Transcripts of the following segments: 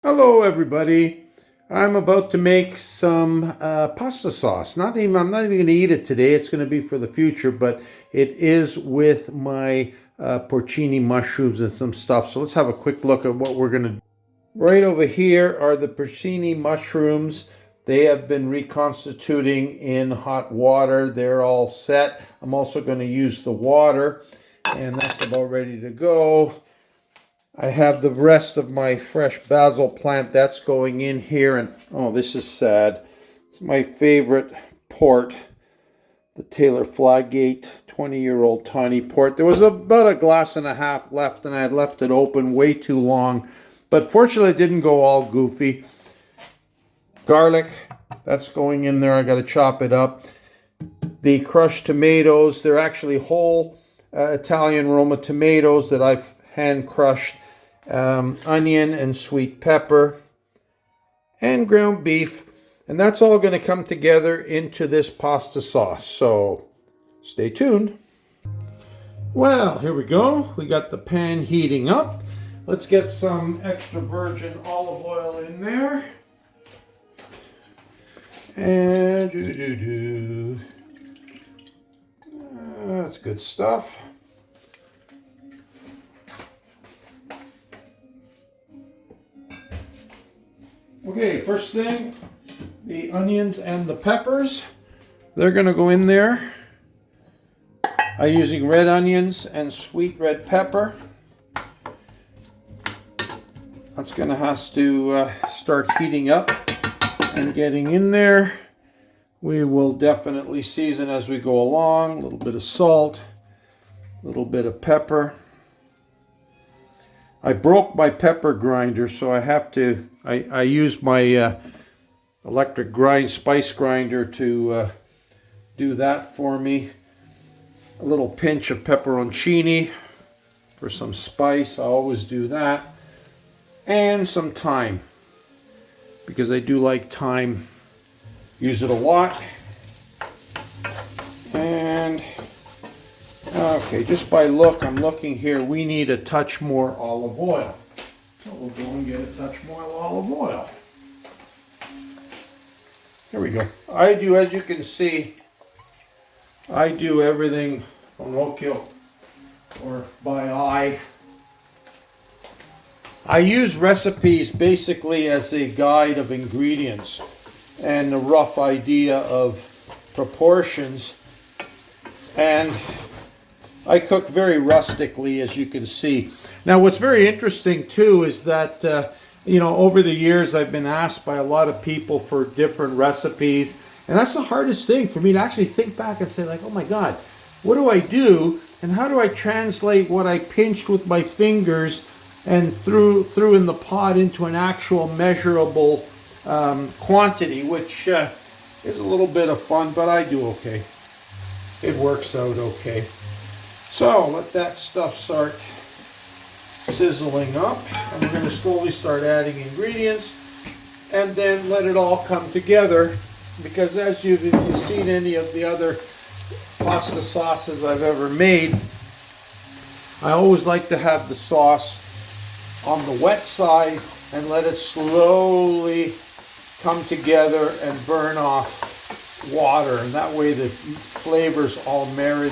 Hello, everybody. I'm about to make some pasta sauce. I'm not even going to eat it today. It's going to be for the future, but it is with my porcini mushrooms and some stuff. So let's have a quick look at what we're going to do. Right over here are the porcini mushrooms. They have been reconstituting in hot water. They're all set. I'm also going to use the water, and that's about ready to go. I have the rest of my fresh basil plant that's going in here, and oh, this is sad. It's my favorite port, the Taylor Flygate 20-year-old tawny port. There was about a glass and a half left, and I had left it open way too long, but fortunately it didn't go all goofy. Garlic, that's going in there. I got to chop it up. The crushed tomatoes, they're actually whole Italian Roma tomatoes that I've hand crushed. Onion and sweet pepper and ground beef, and that's all going to come together into this pasta sauce, so stay tuned. Well, here we go. We got the pan heating up. Let's get some extra virgin olive oil in there, and that's good stuff. Okay, first thing, the onions and the peppers. They're going to go in there. I'm using red onions and sweet red pepper. That's going to have to start heating up and getting in there. We will definitely season as we go along. A little bit of salt, a little bit of pepper. I broke my pepper grinder, so I use my electric spice grinder to do that for me. A little pinch of pepperoncini for some spice. I always do that. And some thyme, because I do like thyme. Use it a lot. And okay, just by look, I'm looking here, we need a touch more olive oil. So we'll go and get a touch more olive oil. Here we go. As you can see, I do everything from locale or by eye. I use recipes basically as a guide of ingredients and a rough idea of proportions. And I cook very rustically, as you can see. Now, what's very interesting, too, is that, over the years, I've been asked by a lot of people for different recipes. And that's the hardest thing for me, to actually think back and say, like, oh, my God, what do I do? And how do I translate what I pinched with my fingers and threw in the pot into an actual measurable quantity, which is a little bit of fun, but I do okay. It works out okay. So let that stuff start sizzling up, and we're going to slowly start adding ingredients and then let it all come together, because if you've seen any of the other pasta sauces I've ever made, I always like to have the sauce on the wet side and let it slowly come together and burn off water, and that way the flavors all marry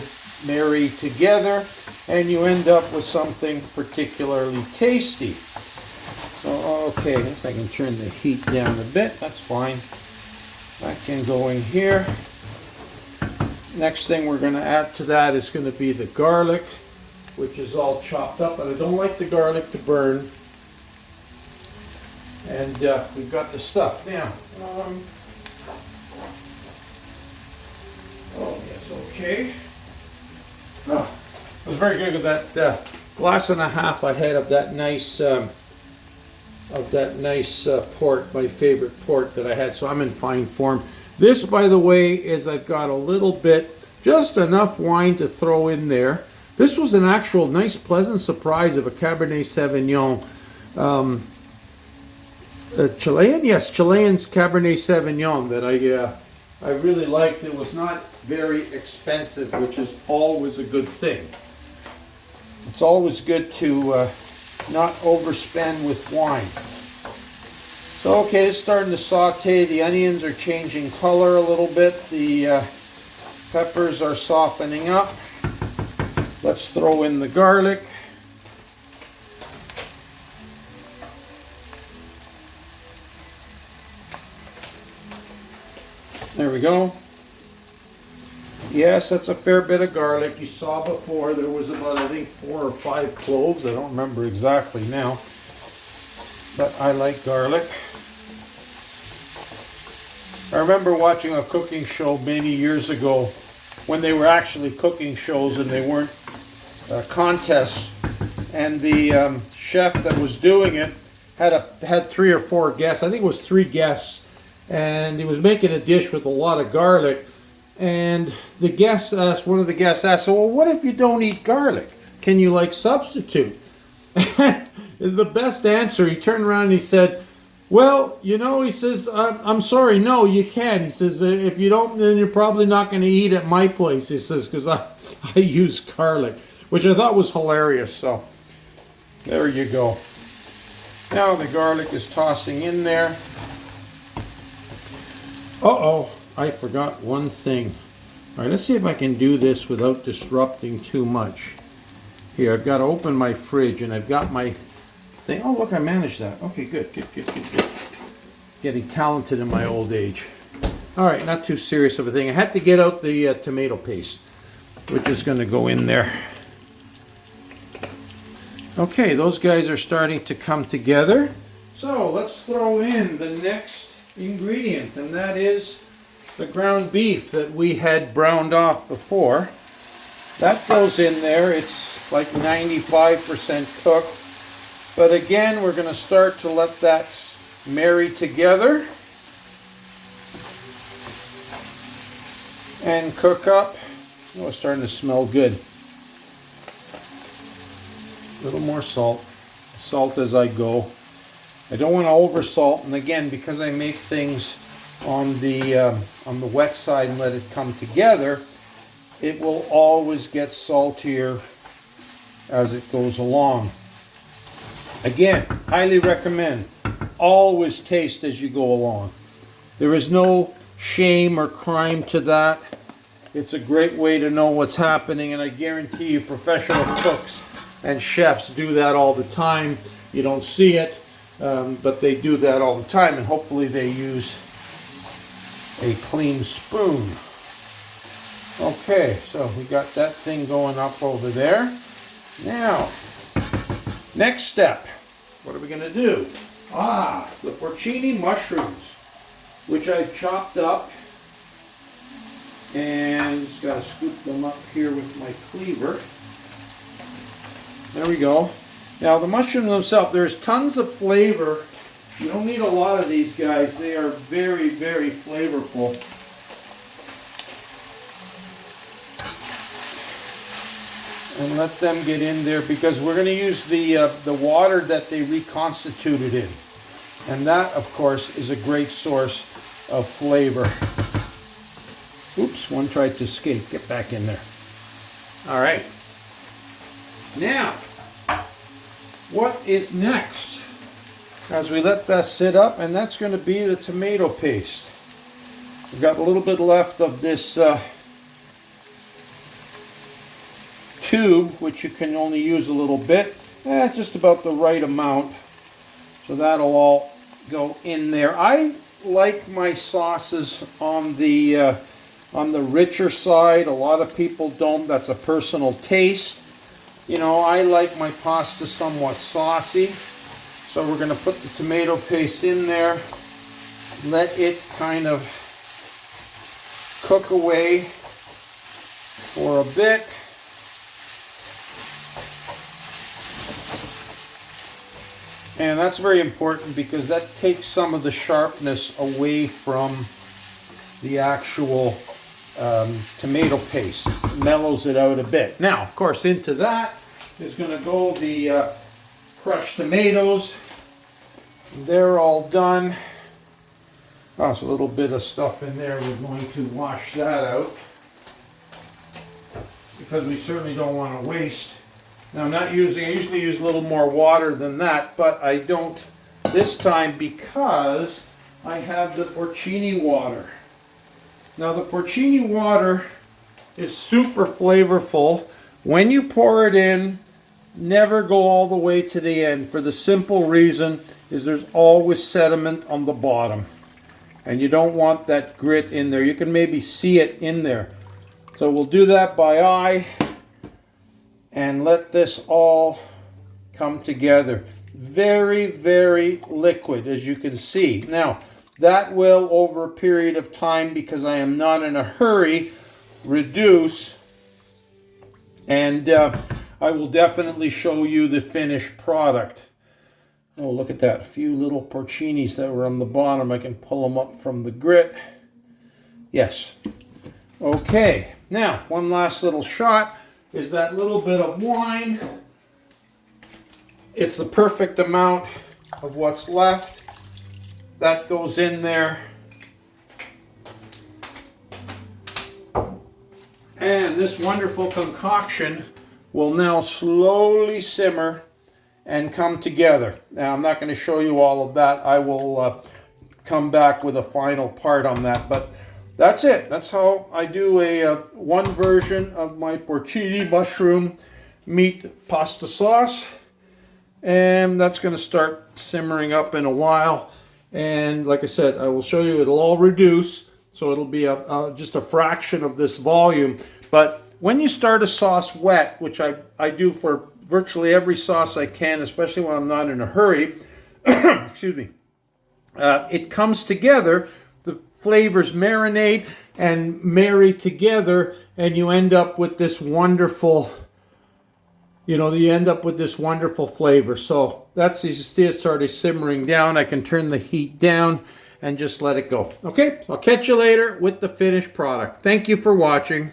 together and you end up with something particularly tasty. So, okay, if I can turn the heat down a bit, that's fine. That can go in here. Next thing we're going to add to that is going to be the garlic, which is all chopped up, but I don't like the garlic to burn. And we've got the stuff. Now, oh, yes, okay. Oh, it was very good with that glass and a half I had of that nice port, my favorite port that I had, so I'm in fine form. This, by the way, is I've got a little bit, just enough wine to throw in there. This was an actual nice, pleasant surprise of a Cabernet Sauvignon. Chilean? Yes, Chilean's Cabernet Sauvignon that I really liked. It was not very expensive, which is always a good thing. It's always good to not overspend with wine. Okay, it's starting to saute. The onions are changing color a little bit. The peppers are softening up. Let's throw in the garlic. There we go. Yes, that's a fair bit of garlic. You saw before there was about, I think, 4 or 5 cloves. I don't remember exactly now. But I like garlic. I remember watching a cooking show many years ago when they were actually cooking shows and they weren't contests. And the chef that was doing it had 3 or 4 guests. I think it was 3 guests. And he was making a dish with a lot of garlic. And one of the guests asked, so, well, what if you don't eat garlic? Can you like substitute? The best answer, he turned around and he said, well, you know, he says, I'm sorry, no, you can't. He says, if you don't, then you're probably not going to eat at my place. He says, because I use garlic, which I thought was hilarious. So there you go. Now the garlic is tossing in there. Uh-oh, I forgot one thing. All right, let's see if I can do this without disrupting too much. Here, I've got to open my fridge and I've got my thing. Oh, look, I managed that. Okay, good. Getting talented in my old age. All right, not too serious of a thing. I had to get out the tomato paste, which is going to go in there. Okay, those guys are starting to come together. So let's throw in the next ingredient, and that is the ground beef that we had browned off before. That goes in there. It's like 95% cooked. But again, we're going to start to let that marry together and cook up. Oh, it's starting to smell good. A little more salt. Salt as I go. I don't want to over salt, and again, because I make things on the wet side and let it come together, it will always get saltier as it goes along. Again, highly recommend, always taste as you go along. There is no shame or crime to that. It's a great way to know what's happening, and I guarantee you professional cooks and chefs do that all the time. You don't see it, but they do that all the time, and hopefully they use a clean spoon. Okay, so we got that thing going up over there. Now, next step, what are we going to do? The porcini mushrooms, which I've chopped up, and just got to scoop them up here with my cleaver. There we go. Now the mushrooms themselves, there's tons of flavor. You don't need a lot of these guys. They are very, very flavorful. And let them get in there because we're going to use the water that they reconstituted in. And that, of course, is a great source of flavor. Oops, one tried to escape. Get back in there. All right. Now, what is next? As we let that sit up, and that's going to be the tomato paste. We've got a little bit left of this tube, which you can only use a little bit, just about the right amount. So that'll all go in there. I like my sauces on the richer side. A lot of people don't. That's a personal taste. You know, I like my pasta somewhat saucy. So we're going to put the tomato paste in there. Let it kind of cook away for a bit. And that's very important because that takes some of the sharpness away from the actual tomato paste. Mellows it out a bit. Now, of course, into that is going to go the crushed tomatoes. They're all done. Oh, there's a little bit of stuff in there. We're going to wash that out because we certainly don't want to waste. Now, I usually use a little more water than that, but I don't This time because I have the porcini water. Now the porcini water is super flavorful. When you pour it in, never go all the way to the end, for the simple reason is there's always sediment on the bottom. And you don't want that grit in there. You can maybe see it in there. So we'll do that by eye and let this all come together. Very, very liquid, as you can see. Now, that will, over a period of time, because I am not in a hurry, reduce. And I will definitely show you the finished product. Oh, look at that. A few little porcinis that were on the bottom. I can pull them up from the grit. Yes. Okay. Now, one last little shot is that little bit of wine. It's the perfect amount of what's left. That goes in there. And this wonderful concoction will now slowly simmer and come together. Now, I'm not going to show you all of that. I will come back with a final part on that. But that's it. That's how I do a one version of my porcini mushroom meat pasta sauce. And that's going to start simmering up in a while. And like I said, I will show you it'll all reduce. So it'll be just a fraction of this volume. But when you start a sauce wet, which I do for virtually every sauce I can, especially when I'm not in a hurry, excuse me, it comes together, the flavors marinate and marry together, and you end up with this wonderful, flavor. So that's, you see it started simmering down. I can turn the heat down and just let it go. Okay, I'll catch you later with the finished product. Thank you for watching.